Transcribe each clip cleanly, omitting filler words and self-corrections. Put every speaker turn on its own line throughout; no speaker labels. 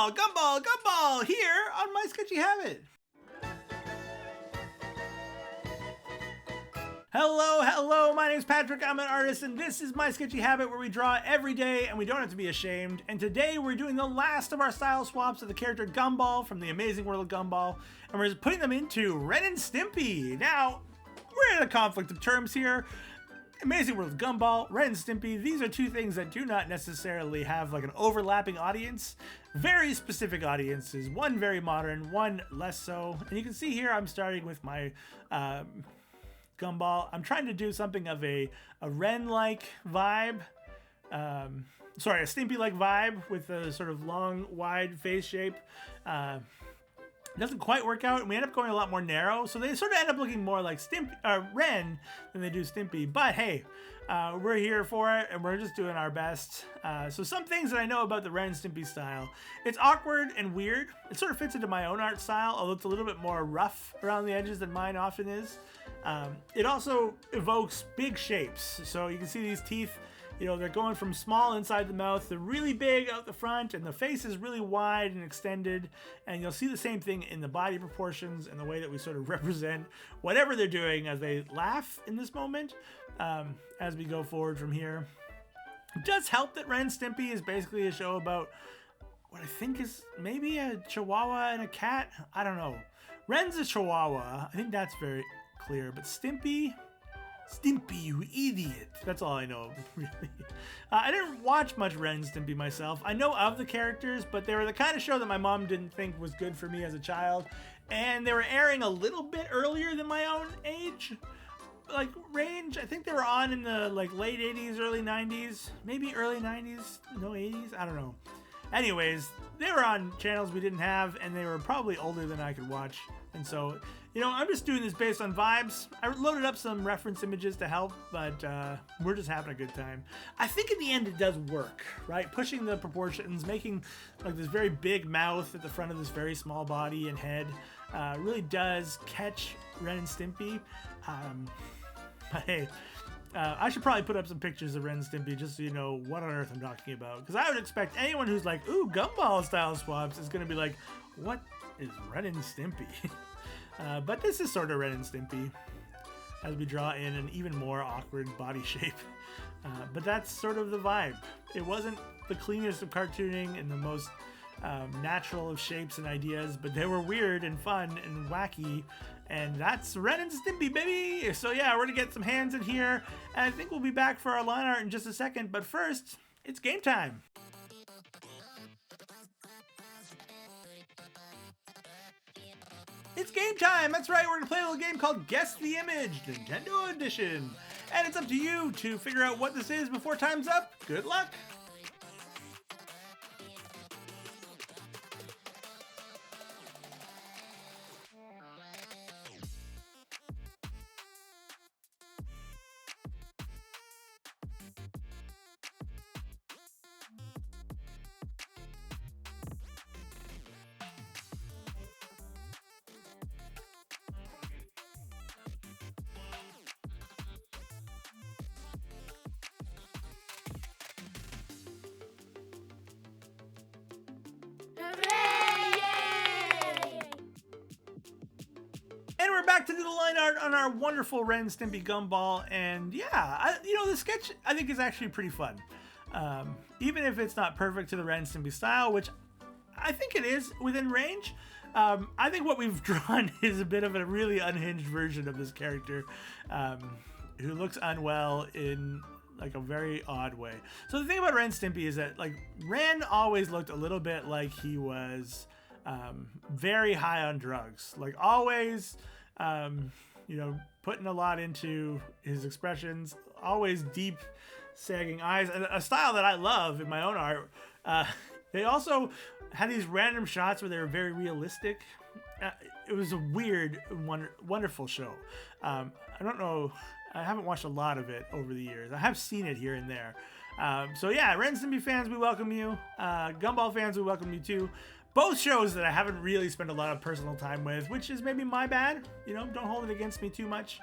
Gumball, Gumball, Gumball here on My Sketchy Habit. Hello, my name is Patrick, I'm an artist, and this is My Sketchy Habit, where we draw every day and we don't have to be ashamed. And today we're doing the last of our style swaps of the character Gumball from the Amazing World of Gumball, and we're putting them into Ren and Stimpy. Now, we're in a conflict of terms here. Amazing World of Gumball, Ren and Stimpy, these are two things that do not necessarily have like an overlapping audience. Very specific audiences, one very modern, one less so. And you can see here I'm starting with my Gumball. I'm trying to do something of a Ren-like vibe. Sorry, a Stimpy-like vibe with a sort of long, wide face shape. It doesn't quite work out, and we end up going a lot more narrow, so they sort of end up looking more like Ren than they do Stimpy. But hey, we're here for it, and we're just doing our best. So some things that I know about the Ren and Stimpy style: it's awkward and weird. It sort of fits into my own art style, although it's a little bit more rough around the edges than mine often is. It also evokes big shapes, so you can see these teeth. You know, they're going from small inside the mouth to really big out the front, and the face is really wide and extended. And you'll see the same thing in the body proportions and the way that we sort of represent whatever they're doing as they laugh in this moment, as we go forward from here. It does help that Ren and Stimpy is basically a show about what I think is maybe a chihuahua and a cat. I don't know. Ren's a chihuahua. I think that's very clear. But Stimpy, you idiot. That's all I know, really. I didn't watch much Ren and Stimpy myself. I know of the characters, but they were the kind of show that my mom didn't think was good for me as a child. And they were airing a little bit earlier than my own age, like range. I think they were on in the like late 80s, early 90s, maybe early 90s, no 80s, I don't know. Anyways, they were on channels we didn't have, and they were probably older than I could watch. And so, you know, I'm just doing this based on vibes. I loaded up some reference images to help, but we're just having a good time. I think in the end it does work, right? Pushing the proportions, making like this very big mouth at the front of this very small body and head really does catch Ren and Stimpy. But hey, I should probably put up some pictures of Ren and Stimpy just so you know what on earth I'm talking about. Because I would expect anyone who's like, ooh, Gumball style swaps is going to be like, what is Ren and Stimpy? But this is sort of Ren and Stimpy as we draw in an even more awkward body shape. But that's sort of the vibe. It wasn't the cleanest of cartooning and the most natural of shapes and ideas, but they were weird and fun and wacky, and that's Ren and Stimpy, baby! So yeah, we're gonna get some hands in here, and I think we'll be back for our line art in just a second, but first, it's game time! It's game time! That's right, we're gonna play a little game called Guess the Image, Nintendo Edition. And it's up to you to figure out what this is before time's up. Good luck! And we're back to do the line art on our wonderful Ren and Stimpy Gumball, and yeah, the sketch I think is actually pretty fun. Even if it's not perfect to the Ren and Stimpy style, which I think it is within range. I think what we've drawn is a bit of a really unhinged version of this character, who looks unwell in like a very odd way. So the thing about Ren and Stimpy is that like Ren always looked a little bit like he was very high on drugs, like always, putting a lot into his expressions, always deep sagging eyes, and a style that I love in my own art. They also had these random shots where they were very realistic. It was a weird, wonderful show. I don't know, I haven't watched a lot of it over the years. I have seen it here and there. So yeah, Ren and Stimpy fans, we welcome you. Gumball fans, we welcome you too. Both shows that I haven't really spent a lot of personal time with, which is maybe my bad. Don't hold it against me too much.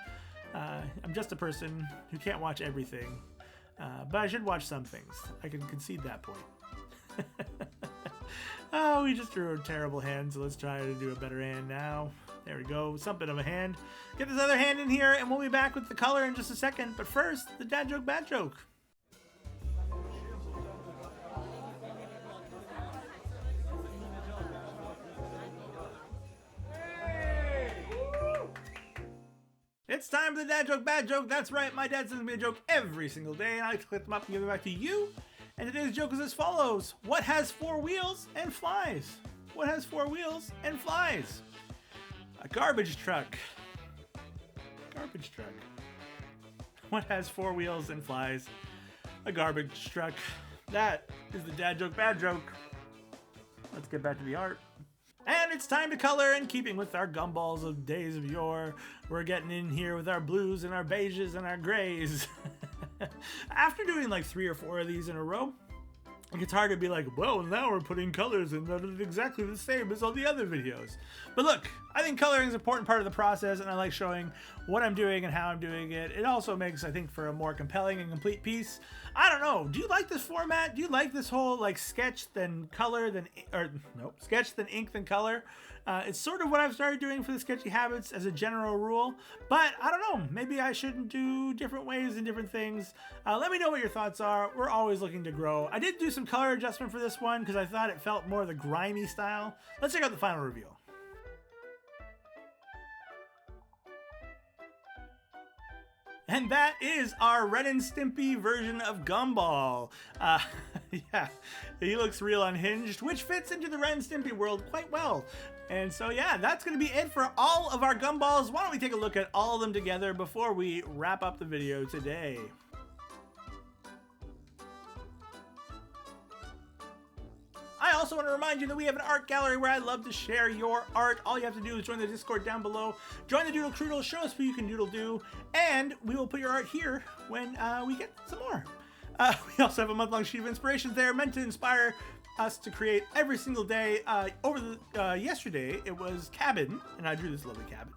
I'm just a person who can't watch everything. But I should watch some things. I can concede that point. Oh, we just drew a terrible hand, so let's try to do a better hand now. There we go, something of a hand. Get this other hand in here, and we'll be back with the color in just a second. But first, the dad joke, bad joke. It's time for the dad joke, bad joke. That's right, my dad sends me a joke every single day, and I like to clip them up and give them back to you. And today's joke is as follows. What has 4 wheels and flies? What has 4 wheels and flies? A garbage truck. Garbage truck. What has 4 wheels and flies? A garbage truck. That is the dad joke, bad joke. Let's get back to the art. And it's time to color, in keeping with our gumballs of days of yore. We're getting in here with our blues and our beiges and our grays. After doing like 3 or 4 of these in a row, it's hard to be like, well, now we're putting colors in that are exactly the same as all the other videos. But look, I think coloring is an important part of the process, and I like showing what I'm doing and how I'm doing it. It also makes, I think, for a more compelling and complete piece. I don't know, do you like this format? Do you like this whole like sketch then color then, or nope, sketch then ink then color? It's sort of what I've started doing for the Sketchy Habits as a general rule, but I don't know, maybe I shouldn't do different ways and different things. Let me know what your thoughts are. We're always looking to grow. I did do some color adjustment for this one because I thought it felt more the grimy style. Let's check out the final reveal. And that is our Ren and Stimpy version of Gumball. Yeah, he looks real unhinged, which fits into the Ren and Stimpy world quite well. And so yeah, that's going to be it for all of our Gumballs. Why don't we take a look at all of them together before we wrap up the video today. I also want to remind you that we have an art gallery where I love to share your art. All you have to do is join the Discord down below, join the Doodle Croodle, show us who you can doodle do, and we will put your art here when we get some more. We also have a month-long sheet of inspirations there meant to inspire us to create every single day. Over the yesterday, it was cabin, and I drew this lovely cabin.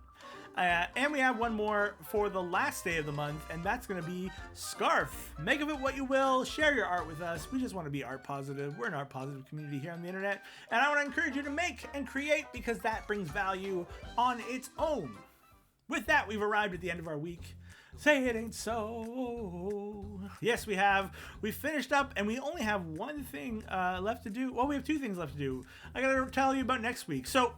And we have one more for the last day of the month, and that's going to be scarf. Make of it what you will. Share your art with us. We just want to be art positive. We're an art positive community here on the internet, and I want to encourage you to make and create because that brings value on its own. With that, we've arrived at the end of our week. Say it ain't so. Yes, we have. We finished up, and we only have one thing left to do. Well, we have 2 things left to do. I gotta tell you about next week. So,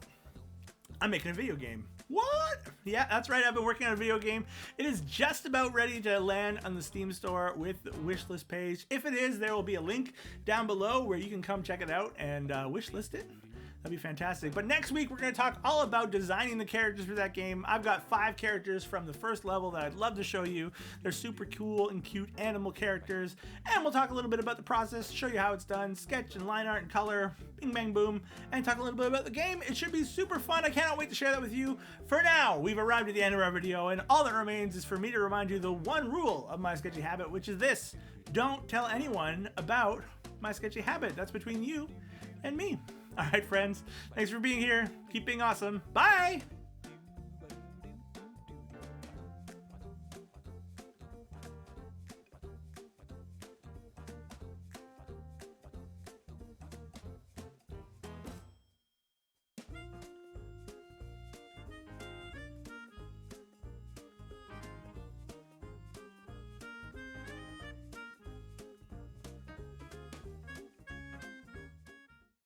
I'm making a video game. What? Yeah, that's right. I've been working on a video game. It is just about ready to land on the Steam store with the wishlist page. If it is, there will be a link down below where you can come check it out and wishlist it. That'd be fantastic. But next week, we're going to talk all about designing the characters for that game. I've got 5 characters from the first level that I'd love to show you. They're super cool and cute animal characters. And we'll talk a little bit about the process, show you how it's done, sketch and line art and color, bing, bang, boom, and talk a little bit about the game. It should be super fun. I cannot wait to share that with you. For now, we've arrived at the end of our video, and all that remains is for me to remind you the one rule of my Sketchy Habit, which is this: don't tell anyone about my Sketchy Habit. That's between you and me. All right, friends, thanks for being here. Keep being awesome. Bye!